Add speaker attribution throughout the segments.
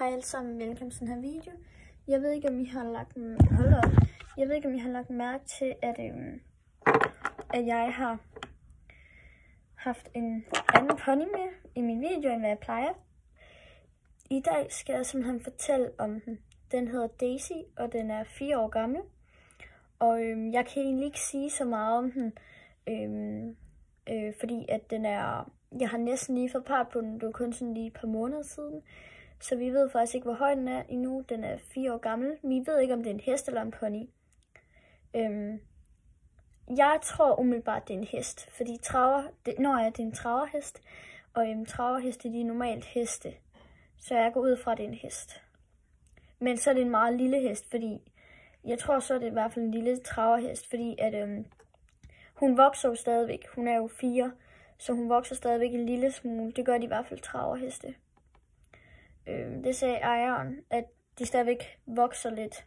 Speaker 1: Hej alle sammen, velkommen til den her video. Jeg ved ikke om I har lagt mærke til, at jeg har haft en anden pony med i min video, end hvad jeg plejer. I dag skal jeg simpelthen fortælle om den. Den hedder Daisy, og den er 4 år gammel. Og jeg kan egentlig ikke sige så meget om den, fordi at den er... Jeg har næsten lige fået part på den, det var kun sådan lige et par måneder siden. Så vi ved faktisk ikke, hvor høj den er endnu. Den er 4 år gammel. Vi ved ikke, om det er en hest eller en pony. Jeg tror umiddelbart, det er en hest. Fordi det er en traverhest. Og traverheste, de er normalt heste. Så jeg går ud fra, at det er en hest. Men så er det en meget lille hest, fordi... Jeg tror så, det er i hvert fald en lille traverhest, fordi at... hun vokser jo stadigvæk. Hun er jo 4, så hun vokser stadigvæk en lille smule. Det gør de i hvert fald traverheste. Det sagde ejeren, at de stadigvæk vokser lidt.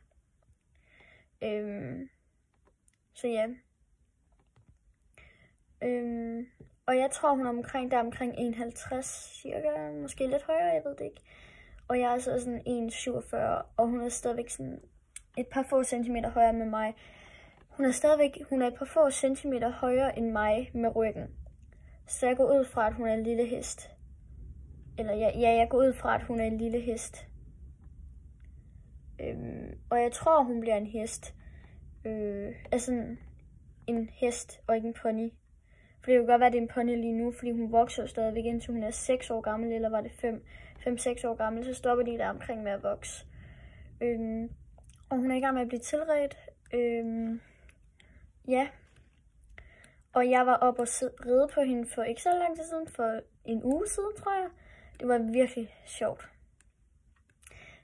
Speaker 1: Så ja. Og jeg tror, hun er omkring 51 cirka. Måske lidt højere, jeg ved det ikke. Og jeg er så sådan 1,47, og hun er stadigvæk sådan et par få centimeter højere med mig. Hun er et par få centimeter højere end mig med ryggen. Så jeg går ud fra, at hun er en lille hest. Eller jeg går ud fra, at hun er en lille hest. Og jeg tror, hun bliver en hest. Altså en hest og ikke en pony. For det kan godt være, at det er en pony lige nu, fordi hun vokser jo stadigvæk indtil hun er 6 år gammel, eller var det 5-6 år gammel, så stopper de der omkring med at vokse. Og hun er i gang med at blive tilredt. Ja. Og jeg var oppe og ride på hende for ikke så lang tid siden, for en uge siden, tror jeg. Det var virkelig sjovt.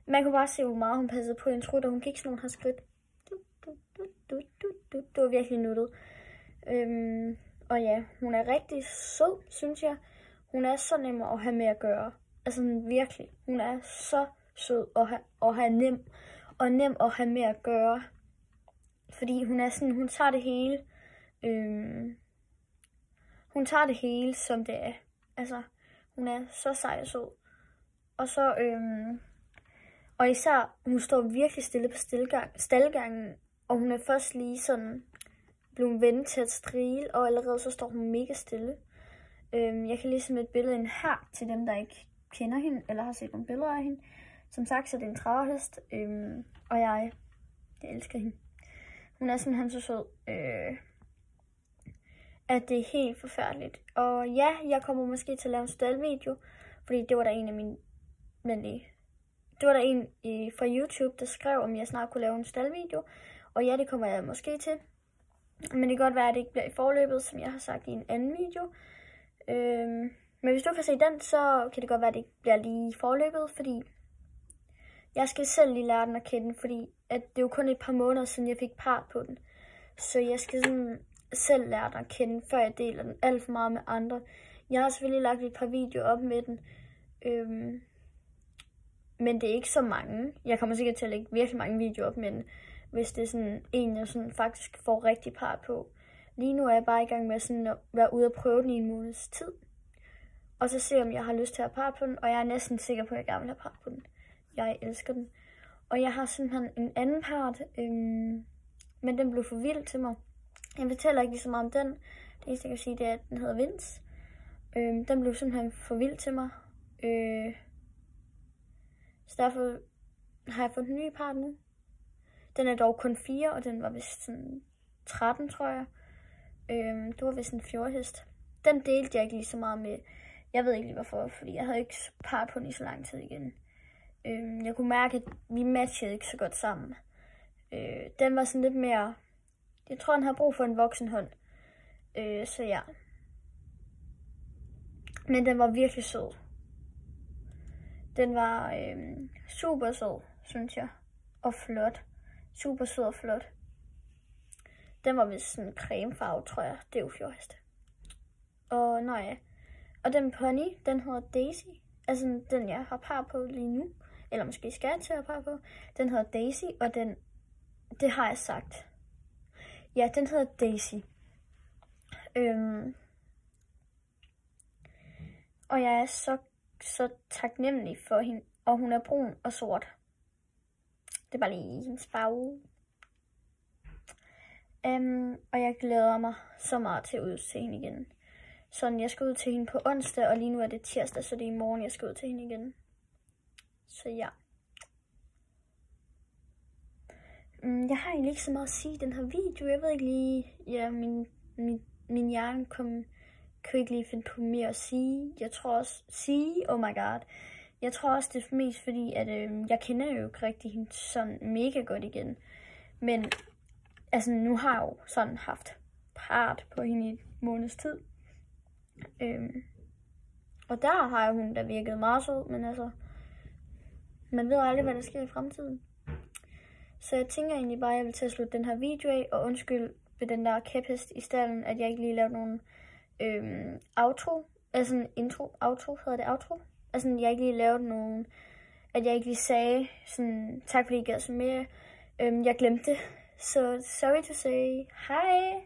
Speaker 1: Man kunne bare se, hvor meget hun passede på en tro, da hun gik sådan nogle her skridt. Det var virkelig nuttet. Og ja, hun er rigtig sød, synes jeg. Hun er så nem at have med at gøre. Altså virkelig. Hun er så sød og nem at have med at gøre. Fordi hun er sådan, hun tager det hele. Hun tager det hele, som det er. Altså, hun er så sej og sød. Og så, og især, hun står virkelig stille på staldgangen. Og hun er først lige sådan blevet vendt til at strile, og allerede så står hun mega stille. Jeg kan lige smide et billede ind her til dem, der ikke kender hende, eller har set nogle billeder af hende. Som sagt, så det er en traverhest, og jeg elsker hende. Hun er simpelthen så sød, at det er helt forfærdeligt. Og ja, jeg kommer måske til at lave en staldvideo, fordi det var der en af mine venlige. Det var der en fra YouTube, der skrev, om jeg snart kunne lave en staldvideo. Og ja, det kommer jeg måske til. Men det kan godt være, at det ikke bliver i forløbet, som jeg har sagt i en anden video. Men hvis du kan se den, så kan det godt være, at det ikke bliver lige i forløbet, fordi jeg skal selv lige lære den at kende, fordi at det er jo kun et par måneder siden, jeg fik part på den. Så jeg skal sådan selv lære den at kende, før jeg deler den alt for meget med andre. Jeg har selvfølgelig lagt et par videoer op med den. Men det er ikke så mange. Jeg kommer sikkert til at lægge virkelig mange videoer op med den, hvis det er sådan en, jeg sådan faktisk får rigtig part på. Lige nu er jeg bare i gang med sådan at være ude og prøve den i en måneds tid. Og så se, om jeg har lyst til at have part på den, og jeg er næsten sikker på, at jeg gerne vil have part på den. Jeg elsker den. Og jeg har simpelthen en anden part, men den blev for vild til mig. Jeg fortæller ikke lige så meget om den. Det eneste, jeg kan sige, det er, at den hedder Vince. Den blev simpelthen for vild til mig. Så derfor har jeg fået en ny part nu. Den er dog kun 4, og den var vist sådan 13, tror jeg. Det var vist en fjordhest. Den delte jeg ikke lige så meget med. Jeg ved ikke lige hvorfor, fordi jeg havde ikke part på den i så lang tid igen. Jeg kunne mærke, at vi matchede ikke så godt sammen. Den var sådan lidt mere... Jeg tror, den har brug for en voksen hånd. Så ja. Men den var virkelig sød. Den var super sød, synes jeg. Og flot. Super sød og flot. Den var vist sådan cremefarve, tror jeg. Det er jo fjordhest. Og nej. Og den pony, den hedder Daisy. Altså den, jeg har par på lige nu. Eller måske skal jeg til at par på. Den hedder Daisy, og den... Det har jeg sagt. Ja, den hedder Daisy. Og jeg er så taknemmelig for hende. Og hun er brun og sort. Det er bare lige hendes farve. Og jeg glæder mig så meget til at ud til hende igen. Så jeg skal ud til hende på onsdag, og lige nu er det tirsdag, så det er i morgen, jeg skal ud til hende igen. Så ja. Jeg har egentlig ikke så meget at sige i den her video. Jeg ved ikke lige, ja, min hjerne kunne ikke lige finde på mere at sige. Jeg tror også, oh my god. Jeg tror også, det er mest fordi, at jeg kender jo ikke rigtig hende sådan mega godt igen. Men altså, nu har jeg jo sådan haft part på hende i et måneds tid. Og der har hun da virket meget sød, men altså, man ved aldrig, hvad der sker i fremtiden. Så jeg tænker egentlig bare, at jeg vil til at slutte den her video af, og undskyld ved den der kæphest i stallen, at jeg ikke lige lavede nogen outro, altså en intro, outro, hedder det outro? Altså, jeg ikke lige lavede nogen, at jeg ikke lige sagde sådan, tak fordi I gad så mere. Jeg glemte det, så sorry to say, hej!